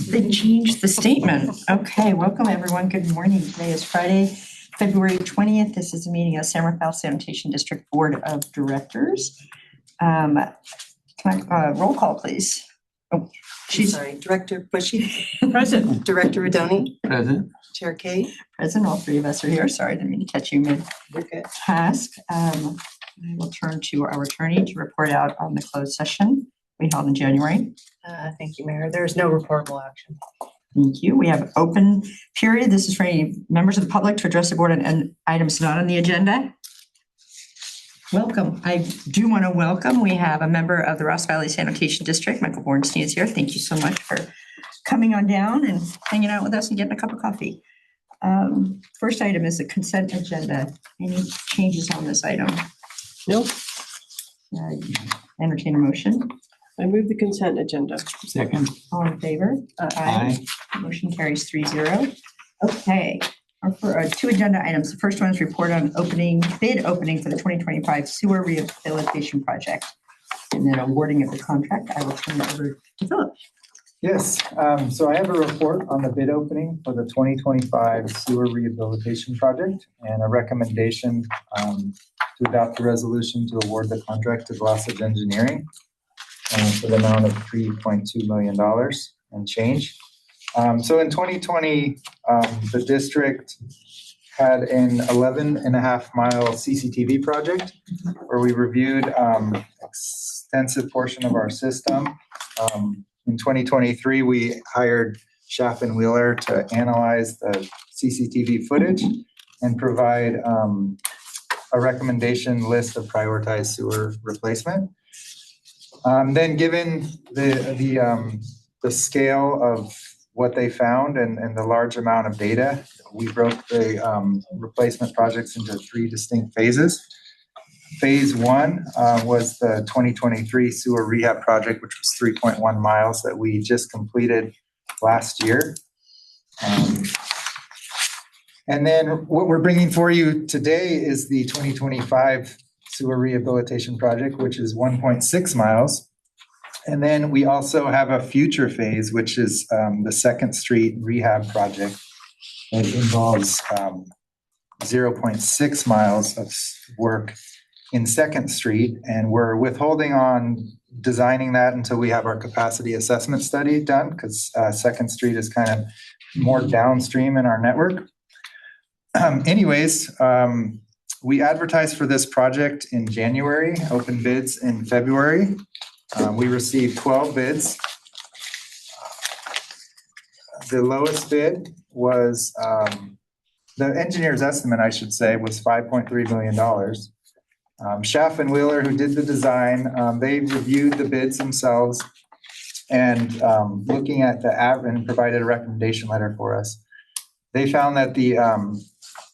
They changed the statement. Okay, welcome everyone. Good morning. Today is Friday, February 20th. This is a meeting of San Rafael Sanitation District Board of Directors. Roll call, please. Oh, Sorry, Director Bushy. Present. Director Rodoni. Present. Chair Kate. Present. All three of us are here. Sorry, I didn't mean to catch you mid-task. I will turn to our attorney to report out on the closed session we held in January. Thank you, Mayor. There is no reportable action. Thank you. We have open period. This is for any members of the public to address the board on items not on the agenda. Welcome. I do want to welcome. We have a member of the Ross Valley Sanitation District, Michael Bornstein, is here. Thank you so much for coming on down and hanging out with us and getting a cup of coffee. First item is the consent agenda. Any changes on this item? Nope. Entertain a motion. I move the consent agenda. Second. All in favor? Aye. Motion carries 3-0. Okay. For two agenda items. The first one is report on bid opening for the 2025 sewer rehabilitation project. And then awarding of the contract. I will turn it over to Philip. Yes, so I have a report on the bid opening for the 2025 sewer rehabilitation project and a recommendation to adopt a resolution to award the contract to Glossage Engineering for the amount of $3.2 million and change. So in 2020, the district had an 11.5-mile CCTV project where we reviewed extensive portion of our system. In 2023, we hired Schaff and Wheeler to analyze the CCTV footage and provide a recommendation list of prioritized sewer replacement. Then given the scale of what they found and the large amount of data, we broke the replacement projects into 3 distinct phases. Phase 1 was the 2023 sewer rehab project, which was 3.1 miles that we just completed last year. And then what we're bringing for you today is the 2025 sewer rehabilitation project, which is 1.6 miles. And then we also have a future phase, which is the 2nd Street rehab project that involves 0.6 miles of work in 2nd Street. And we're withholding on designing that until we have our capacity assessment study done, because 2nd Street is kind of more downstream in our network. We advertised for this project in January, opened bids in February. We received 12 bids. The lowest bid was, the engineer's estimate, I should say, was $5.3 million. Schaff and Wheeler, who did the design, they reviewed the bids themselves and looking at the average and provided a recommendation letter for us. They found that the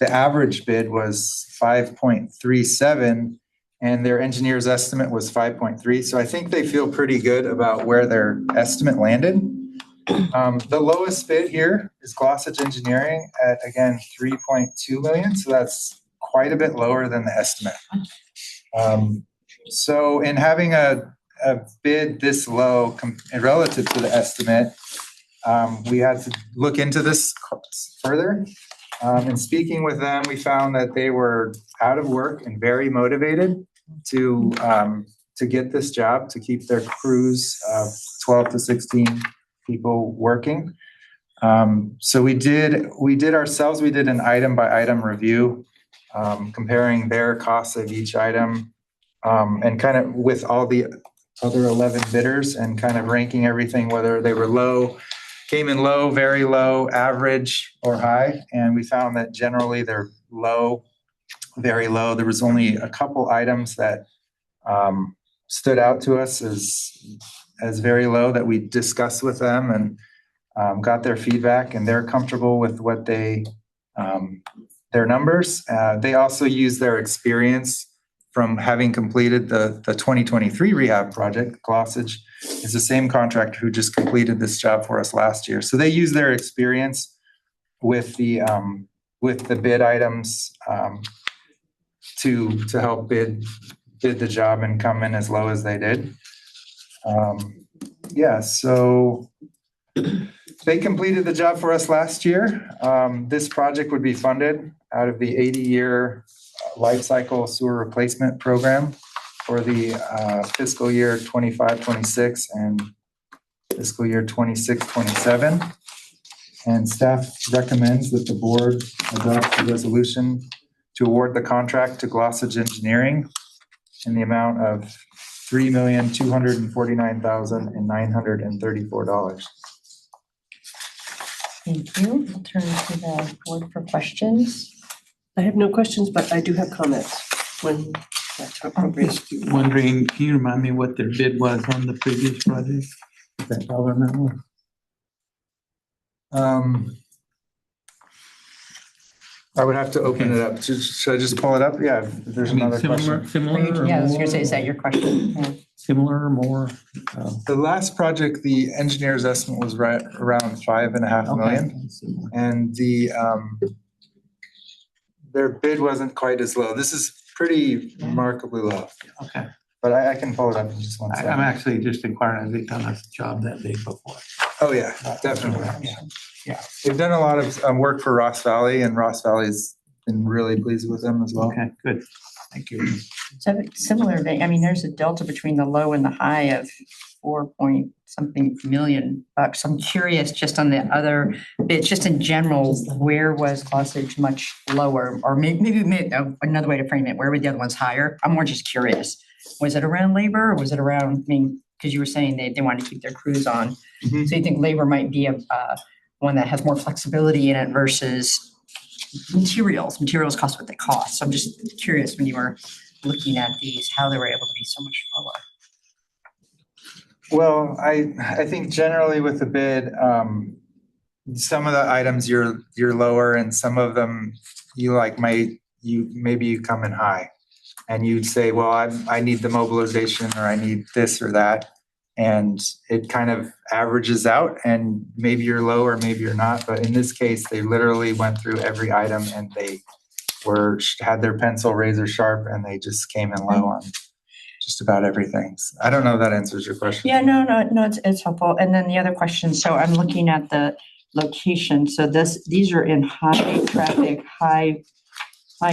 average bid was 5.37 and their engineer's estimate was 5.3. So I think they feel pretty good about where their estimate landed. The lowest bid here is Glossage Engineering at, again, 3.2 million. So that's quite a bit lower than the estimate. So in having a bid this low relative to the estimate, we had to look into this further. And speaking with them, we found that they were out of work and very motivated to get this job, to keep their crews of 12 to 16 people working. So we did an item by item review, comparing their costs of each item, and kind of with all the other 11 bidders and kind of ranking everything, whether they were low, came in low, very low, average, or high. And we found that generally they're low, very low. There was only a couple items that stood out to us as very low that we discussed with them and got their feedback, and they're comfortable with what their numbers. They also use their experience from having completed the 2023 rehab project. Glossage is the same contractor who just completed this job for us last year. So they use their experience with the bid items to help bid the job and come in as low as they did. Yeah, so they completed the job for us last year. This project would be funded out of the 80-year life cycle sewer replacement program for the fiscal year 25-26 and fiscal year 26-27. And staff recommends that the board adopt a resolution to award the contract to Glossage Engineering in the amount of $3,249,934. Thank you. I'll turn to the board for questions. I have no questions, but I do have comments when that's appropriate. Just wondering, can you remind me what their bid was on the previous project? That dollar amount? I would have to open it up. Should I just pull it up? Yeah, if there's I mean, another question. similar or Yeah, I was gonna say, more? is that your question? Yeah. Similar or more? The last project, the engineer's estimate was right around 5.5 million. Okay, similar. And their bid wasn't quite as low. This is pretty remarkably low, Okay, but I can pull it up in just one I'm second. actually just inquiring, have they done a job that big before? Oh, yeah, definitely. Yeah. They've done a lot of work for Ross Valley, and Ross Valley's been really pleased with them as well. Okay, good, thank you. So similar vein, I mean, there's a delta between the low and the high of 4 point something million bucks. I'm curious just on the other bits, just in general, where was Glossage much lower? Or maybe another way to frame it, where were the other ones higher? I'm more just curious. Was it around labor or was it around, I mean, because you were saying they wanted to keep their crews on. Mhm. So you think labor might be one that has more flexibility in it versus materials cost what they cost. So I'm just curious when you were looking at these, how they were able to be so much lower. Well, I think generally with the bid, some of the items you're lower, and some of them maybe you come in high, and you'd say, well, I need the mobilization, or I need this or that, and it kind of averages out, and maybe you're low or maybe you're not. But in this case, they literally went through every item, and they had their pencil razor sharp, and they just came in low on just about everything. I don't know if that answers your question. Yeah, no, it's helpful. And then the other question, so I'm looking at the location. So these are in high traffic, high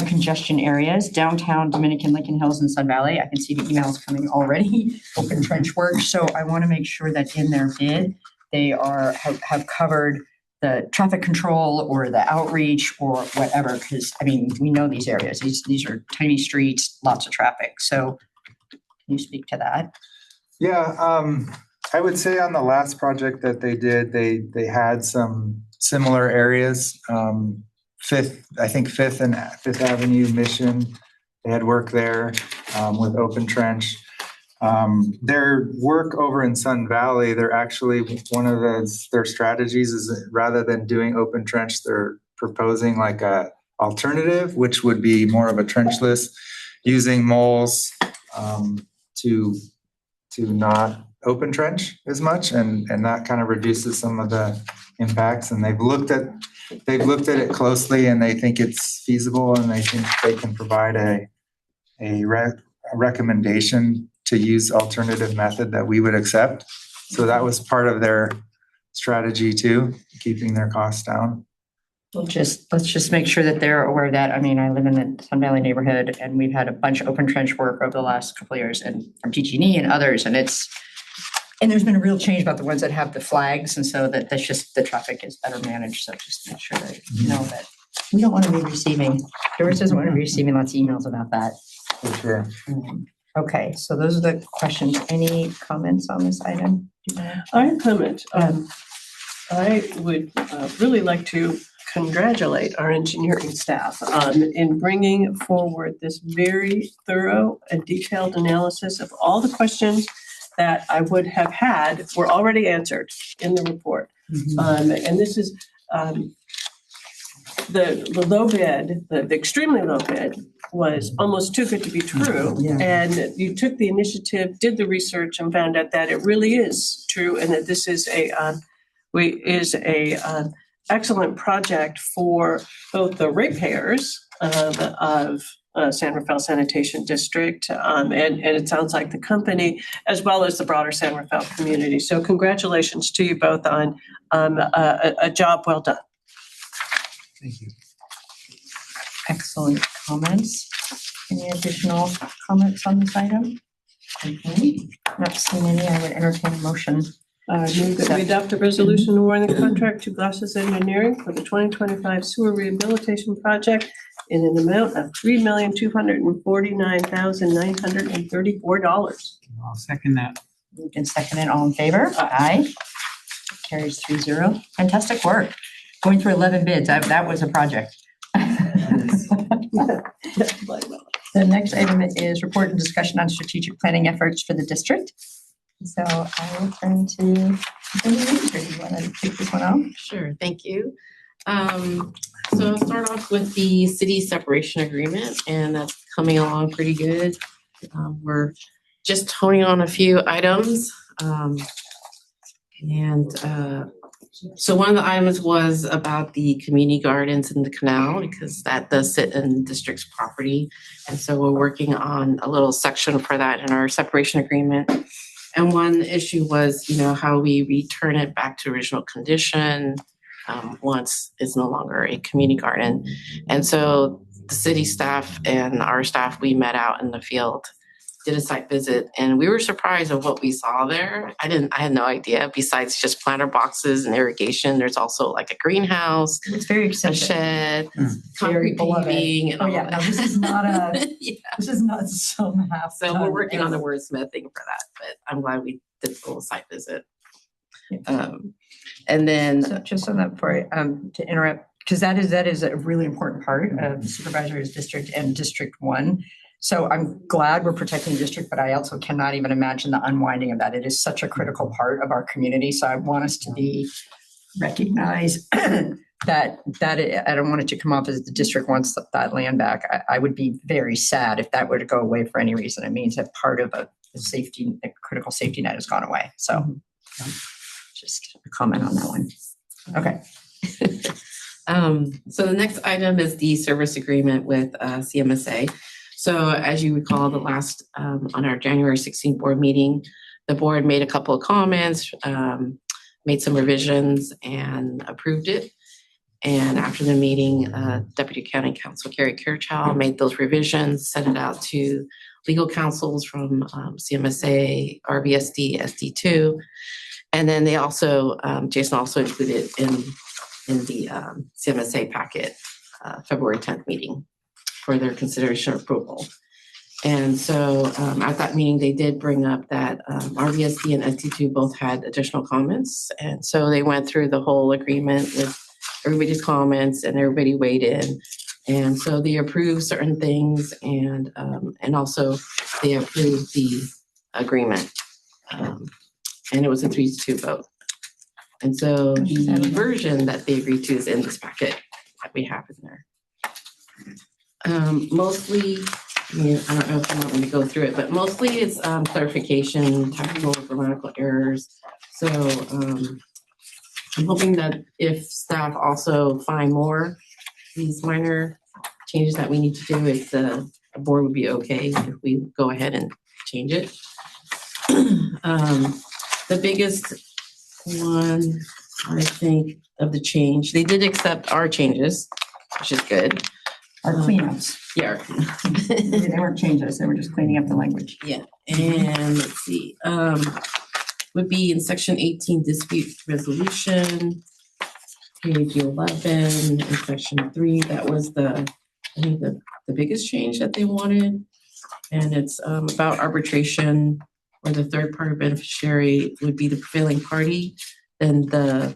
congestion areas, downtown Dominican, Lincoln Hills, and Sun Valley. I can see the emails coming already, open trench work. So I want to make sure that in their bid, they have covered the traffic control or the outreach or whatever, because I mean, we know these areas. These are tiny streets, lots of traffic. So can you speak to that? Yeah, I would say on the last project that they did, they had some similar areas. Fifth Avenue, Mission, they had work there with open trench. Their work over in Sun Valley, they're actually, one of their strategies is rather than doing open trench, they're proposing like a alternative, which would be more of a trenchless, using moles to not open trench as much, and that kind of reduces some of the impacts. And they've looked at it closely, and they think it's feasible, and they think they can provide a recommendation to use alternative method that we would accept. So that was part of their strategy too, keeping their costs down. Let's just make sure that they're aware of that. I mean, I live in the Sun Valley neighborhood, and we've had a bunch of open trench work over the last couple of years, and from PG&E and others, and there's been a real change about the ones that have the flags, and so that's just, the traffic is better managed. So just make sure that you know that we don't want to be receiving, Doris doesn't want to be receiving lots of emails about that. For sure. Okay, so those are the questions. Any comments on this item? I comment. I would really like to congratulate our engineering staff in bringing forward this very thorough and detailed analysis of all the questions that I would have had were already answered in the report. And this is the low bid, the extremely low bid was almost too good to be true. Yeah. And you took the initiative, did the research, and found out that it really is true, and that this is a excellent project for both the ratepayers of San Rafael Sanitation District. And it sounds like the company, as well as the broader San Rafael community. So congratulations to you both on a job well done. Thank you. Excellent comments. Any additional comments on this item? Okay, not seeing any, I would entertain a motion. Move that we adopt a resolution awarding the contract to Glasses Engineering for the 2025 sewer rehabilitation project in an amount of $3,249,934. I'll second that. Moved and seconded, all in favor? Aye. Carries 3-0. Fantastic work. Going through 11 bids, that was a project. The next item is report and discussion on strategic planning efforts for the district. So I will turn to, do you want to take this one out? Sure, thank you. So I'll start off with the city separation agreement, and that's coming along pretty good. We're just honing on a few items. So one of the items was about the community gardens in the canal, because that does sit in the district's property. And so we're working on a little section for that in our separation agreement. And one issue was, how we return it back to original condition once it's no longer a community garden. And so the city staff and our staff, we met out in the field, did a site visit, and we were surprised at what we saw there. I had no idea. Besides just planter boxes and irrigation, there's also like a greenhouse, It's very a exciting. shed, Very concrete beloved. paving, and Oh all yeah, that. no, this is not a, Yeah. this is not some half. So we're working on the wordsmithing for that, but I'm glad we did the little site visit. And then So just on that before, to interrupt, because that is a really important part of the supervisor's district and District 1. So I'm glad we're protecting the district, but I also cannot even imagine the unwinding of that. It is such a critical part of our community. So I want us to be recognized that I don't want it to come off as the district wants that land back. I would be very sad if that were to go away for any reason. It means that part of a critical safety net has gone away. So just a comment on that one. Okay. So the next item is the service agreement with CMSA. So as you recall, the last on our January 16th board meeting, the board made a couple of comments, made some revisions, and approved it. And after the meeting, Deputy County Counsel Carrie Kirchow made those revisions, sent it out to legal counsels from CMSA, RBSD, SD2, and then they also Jason also included in the CMSA packet February 10th meeting for their consideration approval. And so at that meeting, they did bring up that RBSD and SD2 both had additional comments. And so they went through the whole agreement with everybody's comments, and everybody weighed in. And so they approved certain things, and also they approved the agreement. And it was a 3-2 vote. And so the version that they agreed to is in this packet that we have in there. Mostly, I don't know if you want me to go through it, but mostly it's clarification, technical, grammatical errors. So I'm hoping that if staff also find more these minor changes that we need to do, if the board would be okay if we go ahead and change it. The biggest one, I think, of the change, they did accept our changes, which is good. Our cleanups. Yeah. They weren't changes, they were just cleaning up the language. Yeah, and let's see, would be in section 18, dispute resolution, page 11, in section 3, that was I think the biggest change that they wanted. And it's about arbitration, where the third party beneficiary would be the prevailing party, then the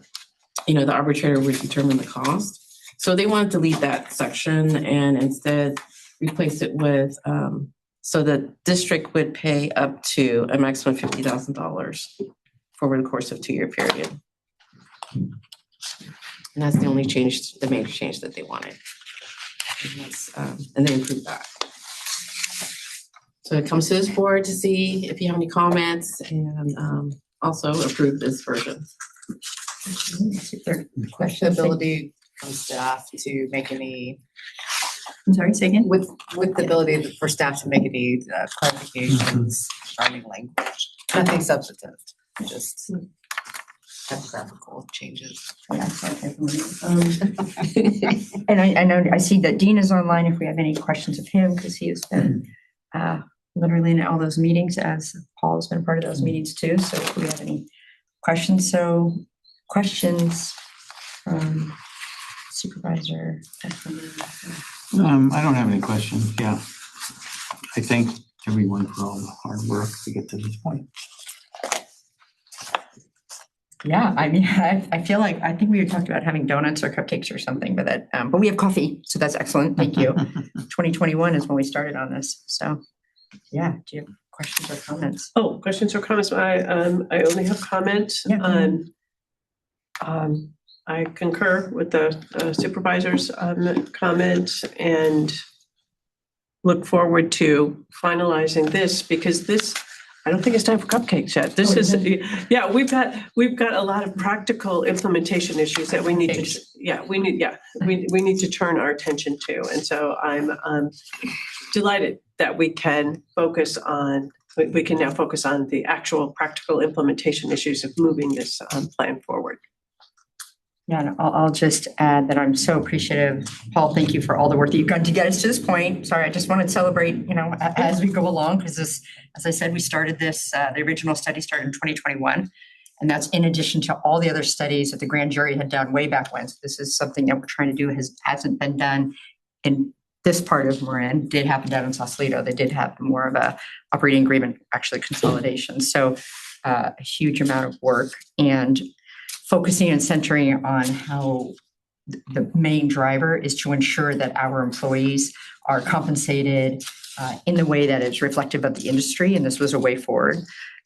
arbitrator would determine the cost. So they wanted to leave that section and instead replace it with, so the district would pay up to a maximum of $50,000 over the course of 2-year period. And that's the only change, the major change that they wanted. And they approved that. So it comes to this board to see if you have any comments, and also approve this version. Is there questions? Ability from staff to make any I'm sorry, say again? With the ability for staff to make any clarifications regarding language, nothing substantive, just typographical changes. Yeah, okay. And I know, I see that Dean is online if we have any questions of him, because he has been literally in all those meetings, as Paul's been part of those meetings too. So if we have any questions, from Supervisor. I don't have any questions. Yeah. I thank everyone for all the hard work to get to this point. Yeah, I mean, I feel like, I think we had talked about having donuts or cupcakes or something, but we have coffee, so that's excellent. Thank you. 2021 is when we started on this. So, yeah, do you have questions or comments? Oh, questions or comments? I only have comments. Yeah. I concur with the supervisor's comments and look forward to finalizing this, because this, I don't think it's time for cupcakes yet. This is, yeah, we've got a lot of practical implementation issues that we need to, we need to turn our attention to. And so I'm delighted that we can now focus on the actual practical implementation issues of moving this plan forward. Yeah, and I'll just add that I'm so appreciative. Paul, thank you for all the work that you've done to get us to this point. Sorry, I just want to celebrate, as we go along, because this, as I said, we started this, the original study started in 2021. And that's in addition to all the other studies that the grand jury had done way back when. So this is something that we're trying to do, hasn't been done in this part of Marin. Did happen down in Sausalito. They did have more of a operating agreement, actually consolidation. So a huge amount of work, and focusing and centering on how the main driver is to ensure that our employees are compensated in the way that is reflective of the industry. And this was a way forward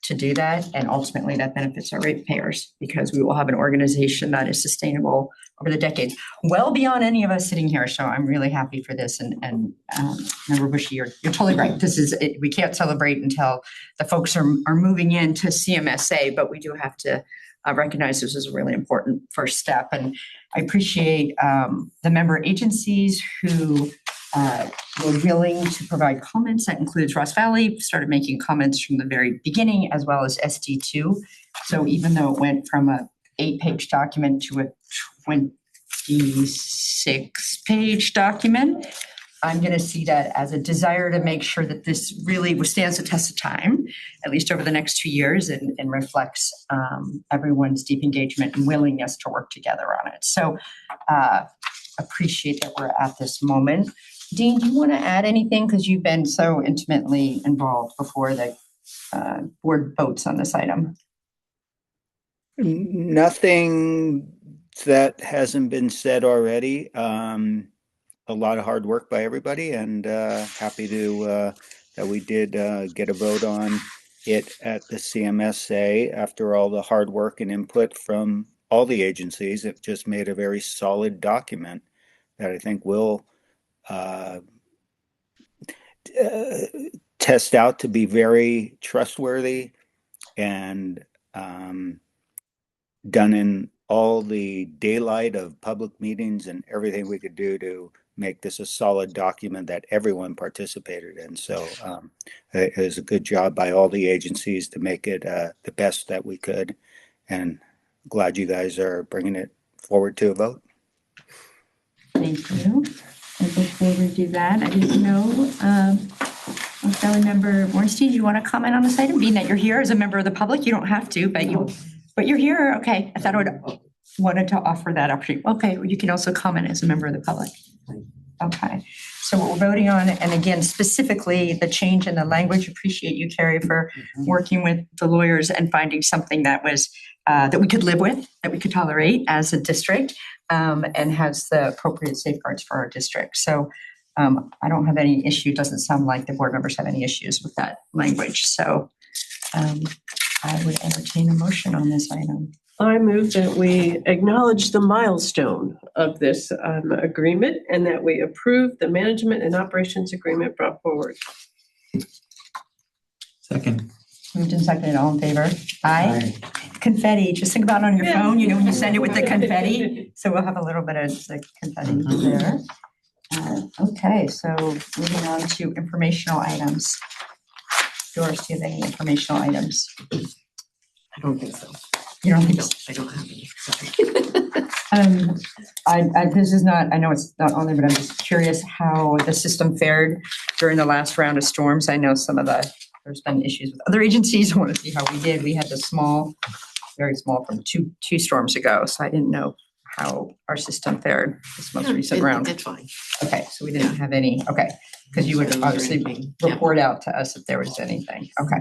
to do that. And ultimately that benefits our ratepayers, because we will have an organization that is sustainable over the decades, well beyond any of us sitting here. So I'm really happy for this. And Member Bushy, you're totally right. This is, we can't celebrate until the folks are moving into CMSA, but we do have to recognize this is a really important first step. And I appreciate the member agencies who were willing to provide comments. That includes Ross Valley, started making comments from the very beginning, as well as SD2. So even though it went from a 8-page document to a 26-page document, I'm going to see that as a desire to make sure that this really withstands the test of time, at least over the next 2 years, and reflects everyone's deep engagement and willingness to work together on it. So appreciate that we're at this moment. Dean, do you want to add anything? Because you've been so intimately involved before the board votes on this item. Nothing that hasn't been said already. A lot of hard work by everybody, and happy to that we did get a vote on it at the CMSA after all the hard work and input from all the agencies. It just made a very solid document that I think will test out to be very trustworthy and done in all the daylight of public meetings and everything we could do to make this a solid document that everyone participated in. So it was a good job by all the agencies to make it the best that we could, and glad you guys are bringing it forward to a vote. Thank you. And before we do that, I didn't know, fellow member Bornstein, do you want to comment on this item? Being that you're here as a member of the public, you don't have to, but you're here. Okay, I thought I wanted to offer that opportunity. Okay, you can also comment as a member of the public. Okay, so what we're voting on, and again, specifically the change in the language, appreciate you, Carrie, for working with the lawyers and finding something that was, that we could live with, that we could tolerate as a district, and has the appropriate safeguards for our district. So I don't have any issue. Doesn't sound like the board members have any issues with that language. So I would entertain a motion on this item. I move that we acknowledge the milestone of this agreement, and that we approve the management and operations agreement brought forward. Second. Moved and seconded, all in favor? Aye. Confetti, just think about it on your phone, when you send it with the confetti. So we'll have a little bit of the confetti there. Okay, so moving on to informational items. Doris, do you have any informational items? I don't think so. You don't I think so? don't, I don't have any, sorry. This is not, I know it's not on there, but I'm just curious how the system fared during the last round of storms. I know there's been issues with other agencies. I want to see how we did. We had the very small from two storms ago. So I didn't know how our system fared this most recent round. It's fine. Okay, so we didn't have any, okay, because you would Concerns or obviously anything. Yeah. report out to us if there was anything. Okay.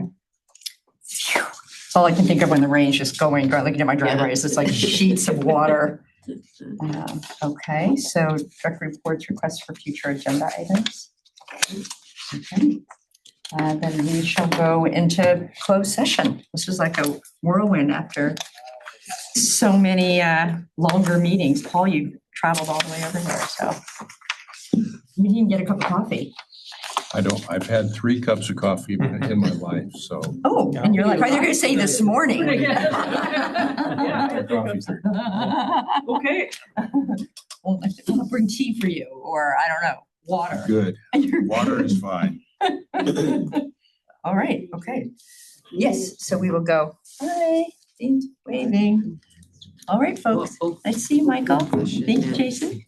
Phew. That's all I can think of when the rain's just going, looking at my driveway, is it's like sheets of water. Okay, so director reports, requests for future agenda items. Okay. Then we shall go into closed session. This was like a whirlwind after so many longer meetings. Paul, you traveled all the way over here, so we didn't get a cup of coffee. I've had 3 cups of coffee in my life, so. Oh, and you're like, they're gonna say this morning. Yeah, I think I'm- Okay. Well, I'll bring tea for you, or I don't know, water. Good. Water is fine. All right, okay. Yes, so we will go. Hi, Dean's waving. All right, folks. Well, Nice to see you, Michael. question Thank you, is- Jason.